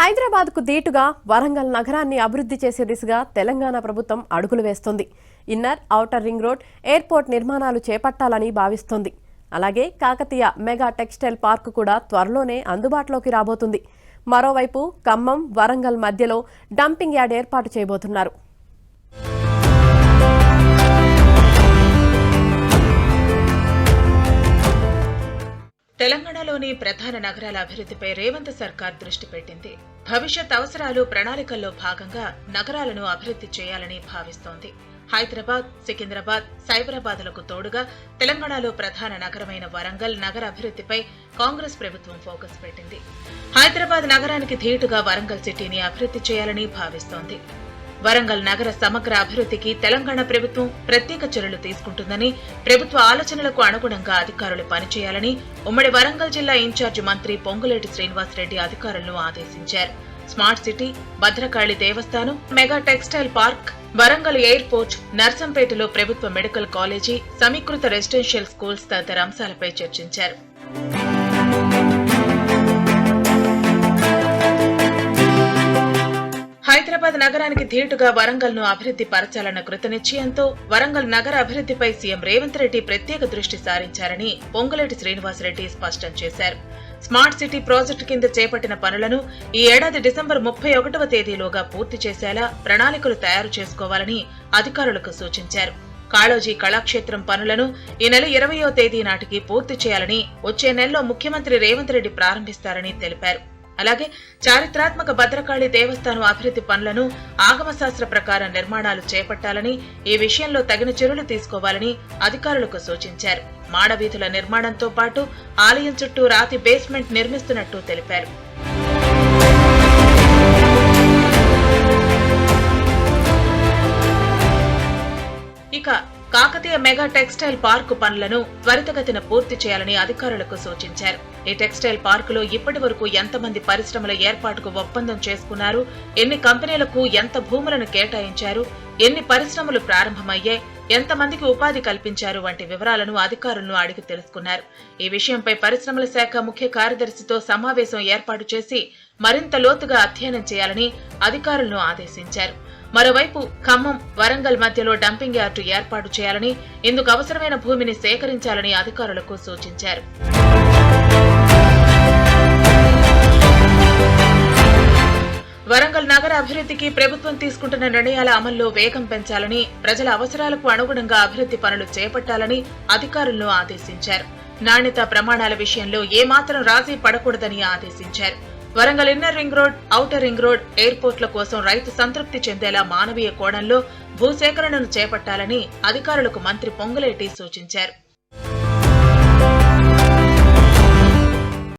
హైదరాబాద్కు దీటుగా వరంగల్ నగరాన్ని అభివృద్ధి చేసే దిశగా తెలంగాణ ప్రభుత్వం అడుగులు వేస్తోంది. Inner, outer ring road, airport నిర్మాణాలు చేపట్టాలని భావిస్తోంది. అలాగే కాకతీయ మెగా టెక్స్టైల్ పార్క్ కూడా త్వరలోనే అందుబాటులోకి రాబోతుంది. మరోవైపు ఖమ్మం, వరంగల్ మధ్యలో డంపింగ్ యార్డ్ ఏర్పాటు చేయబోతున్నారు. తెలంగాణలోని ప్రధాన నగరాల అభివృద్ధిపై రేవంత్ సర్కార్ దృష్టి పెట్టింది. భవిష్యత్ అవసరాలు ప్రణాళికల్లో భాగంగా నగరాలను అభివృద్ధి చేయాలని భావిస్తోంది. హైదరాబాద్, సికింద్రాబాద్, సైబరాబాద్లకు తోడుగా తెలంగాణలో ప్రధాన నగరమైన వరంగల్ నగర అభివృద్ధిపై కాంగ్రెస్ ప్రభుత్వం ఫోకస్ పెట్టింది. హైదరాబాద్ నగరానికి ధీటుగా వరంగల్ సిటీని అభివృద్ధి చేయాలని భావిస్తోంది. వరంగల్ నగర సమగ్ర అభివృద్ధికి తెలంగాణ ప్రభుత్వం ప్రత్యేక చర్యలు తీసుకుంటుందని, ప్రభుత్వ ఆలోచనలకు అనుగుణంగా అధికారులు పనిచేయాలని ఉమ్మడి వరంగల్ జిల్లా ఇన్ఛార్జి మంత్రి పొంగులేటి శ్రీనివాసరెడ్డి అధికారులను ఆదేశించారు. స్మార్ట్ సిటీ, భద్రకాళి దేవస్థానం, mega textile park, Warangal airport, నర్సంపేటలో ప్రభుత్వ మెడికల్ కాలేజీ, సమీకృత రెసిడెన్షియల్ స్కూల్స్ తదితర అంశాలపై చర్చించారు. హైదరాబాద్ నగరానికి ధీటుగా వరంగల్ ను అభివృద్ధి పరచాలన్న కృతనిశ్చయంతో వరంగల్ నగర అభివృద్ధిపై సీఎం రేవంత్ రెడ్డి ప్రత్యేక దృష్టి సారించారని పొంగులేటి శ్రీనివాసరెడ్డి స్పష్టం చేశారు. స్మార్ట్ సిటీ ప్రాజెక్టు కింద చేపట్టిన పనులను ఈ ఏడాది డిసెంబర్ 31వ తేదీలోగా పూర్తి చేసేలా ప్రణాళికలు తయారు చేసుకోవాలని అధికారులకు సూచించారు. కాళోజీ కళాక్షేత్రం పనులను ఈ నెల 20వ తేదీ నాటికి పూర్తి చేయాలని వచ్చే నెలలో ముఖ్యమంత్రి రేవంత్ రెడ్డి ప్రారంభిస్తారని తెలిపారు. అలాగే చారిత్రాత్మక భద్రకాళి దేవస్థానం అభివృద్ధి పనులను ఆగమశాస్త్ర ప్రకారం నిర్మాణాలు చేపట్టాలని, ఈ విషయంలో తగిన చర్యలు తీసుకోవాలని అధికారులకు సూచించారు. మాడవీధుల నిర్మాణంతో పాటు ఆలయం చుట్టూ రాతి బేస్మెంట్ నిర్మిస్తున్నట్టు తెలిపారు. ఇక కాకతీయ మెగా టెక్స్టైల్ పార్క్ పనులను త్వరితగతిన పూర్తి చేయాలని అధికారులకు సూచించారు. ఈ టెక్స్టైల్ పార్కులో ఇప్పటి వరకు ఎంతమంది పరిశ్రమల ఏర్పాటుకు ఒప్పందం చేసుకున్నారు, ఎన్ని కంపెనీలకు ఎంత భూములను కేటాయించారు, ఎన్ని పరిశ్రమలు ప్రారంభమయ్యాయి, ఎంతమందికి ఉపాధి కల్పించారు వంటి వివరాలను అధికారులను అడిగి తెలుసుకున్నారు. ఈ విషయంపై పరిశ్రమల శాఖ ముఖ్య కార్యదర్శితో సమావేశం ఏర్పాటు చేసి మరింత లోతుగా అధ్యయనం చేయాలని అధికారులను ఆదేశించారు. మరోవైపు ఖమ్మం, వరంగల్ మధ్యలో డంపింగ్ యార్డు ఏర్పాటు చేయాలని, ఇందుకు అవసరమైన భూమిని సేకరించాలని అధికారులకు సూచించారు. వరంగల్ నగర అభివృద్ధికి ప్రభుత్వం తీసుకుంటున్న నిర్ణయాల అమల్లో వేగం పెంచాలని, ప్రజల అవసరాలకు అనుగుణంగా అభివృద్ధి పనులు చేపట్టాలని అధికారులను ఆదేశించారు. నాణ్యత ప్రమాణాల విషయంలో ఏమాత్రం రాజీ పడకూడదని ఆదేశించారు. Warangal inner ring road, outer ring road, ఎయిర్పోర్ట్ల కోసం రైతు సంతృప్తి చెందేలా మానవీయ కోణంలో భూసేకరణను చేపట్టాలని అధికారులకు మంత్రి పొంగులేటి సూచించారు.